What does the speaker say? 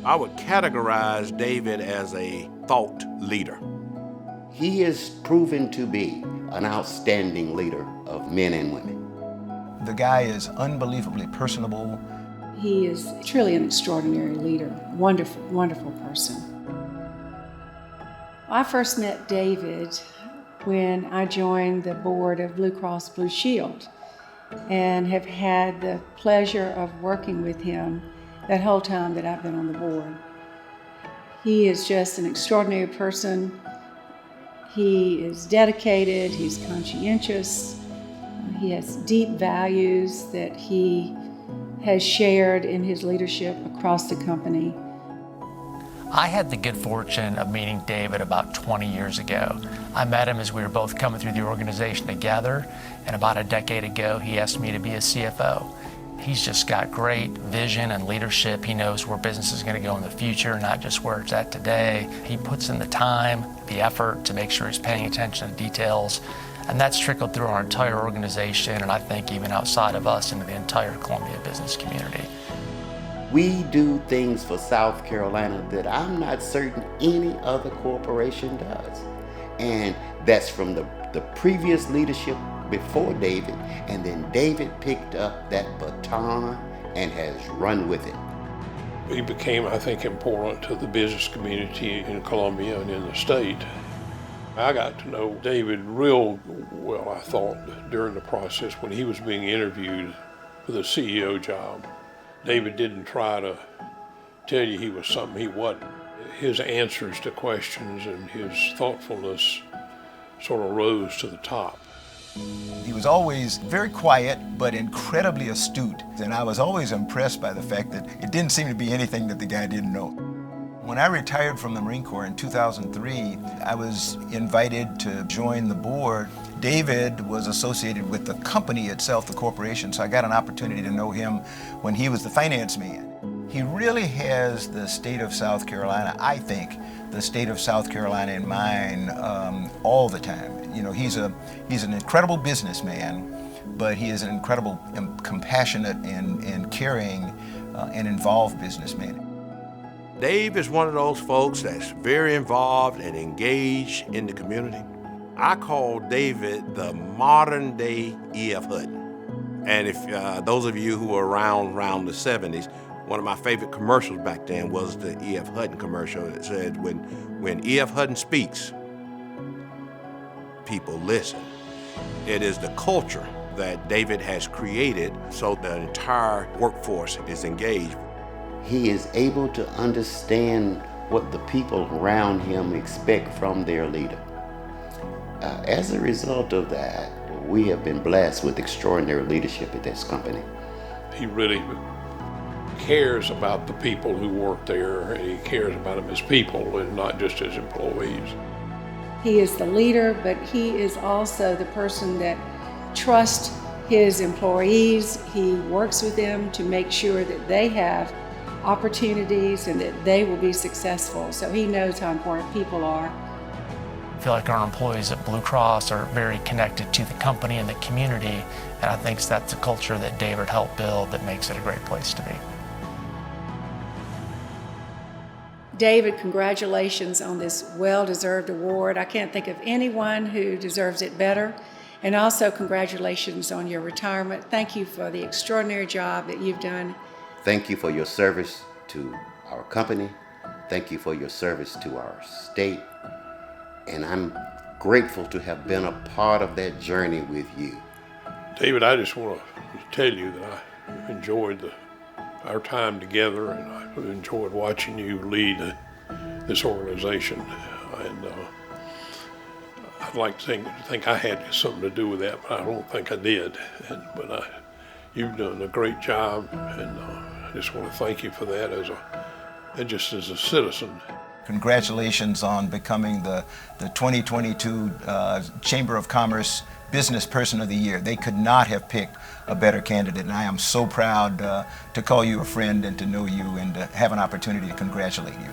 I would categorize David as a thought leader. He is proven to be an outstanding leader of men and women. The guy is unbelievably personable. He is truly an extraordinary leader, wonderful, wonderful person. I first met David when I joined the board of Blue Cross Blue Shield and have had the pleasure of working with him that whole time that I've been on the board. He is just an extraordinary person. He is dedicated, he's conscientious, he has deep values that he has shared in his leadership across the company. I had the good fortune of meeting David about 20 years ago. I met him as we were both coming through the organization together, and about a decade ago, he asked me to be a CFO. He's just got great vision and leadership. He knows where business is going to go in the future, not just where it's at today. He puts in the time, the effort to make sure he's paying attention to details, and that's trickled through our entire organization, and I think even outside of us into the entire Columbia business community. We do things for South Carolina that I'm not certain any other corporation does. And that's from the previous leadership before David, and then David picked up that baton and has run with it. He became, I think, important to the business community in Columbia and in the state. I got to know David real well, I thought, during the process when he was being interviewed for the CEO job. David didn't try to tell you he was something he wasn't. His answers to questions and his thoughtfulness sort of rose to the top. He was always very quiet, but incredibly astute. And I was always impressed by the fact that it didn't seem to be anything that the guy didn't know. When I retired from the Marine Corps in 2003, I was invited to join the board. David was associated with the company itself, the corporation, so I got an opportunity to know him when he was the finance man. He really has the state of South Carolina, I think, the state of South Carolina in mind all the time. You know, he's an incredible businessman, but he is an incredible, compassionate and caring and involved businessman. Dave is one of those folks that's very involved and engaged in the community. I call David the modern day E.F. Hutton. And if those of you who were around the 70s, one of my favorite commercials back then was the E.F. Hutton commercial that said, when E.F. Hutton speaks, people listen. It is the culture that David has created so the entire workforce is engaged. He is able to understand what the people around him expect from their leader. As a result of that, we have been blessed with extraordinary leadership at this company. He really cares about the people who work there, and he cares about them as people and not just as employees. He is the leader, but he is also the person that trusts his employees. He works with them to make sure that they have opportunities and that they will be successful. So he knows how important people are. I feel like our employees at Blue Cross are very connected to the company and the community, and I think that's a culture that David helped build that makes it a great place to be. David, congratulations on this well-deserved award. I can't think of anyone who deserves it better. And also congratulations on your retirement. Thank you for the extraordinary job that you've done. Thank you for your service to our company. Thank you for your service to our state. And I'm grateful to have been a part of that journey with you. David, I just want to tell you that I enjoyed our time together, and I enjoyed watching you lead this organization. And I'd like to think I had something to do with that, but I don't think I did. But you've done a great job, and I just want to thank you for that just as a citizen. Congratulations on becoming the 2022 Chamber of Commerce Business Person of the Year. They could not have picked a better candidate, and I am so proud to call you a friend and to know you and to have an opportunity to congratulate you.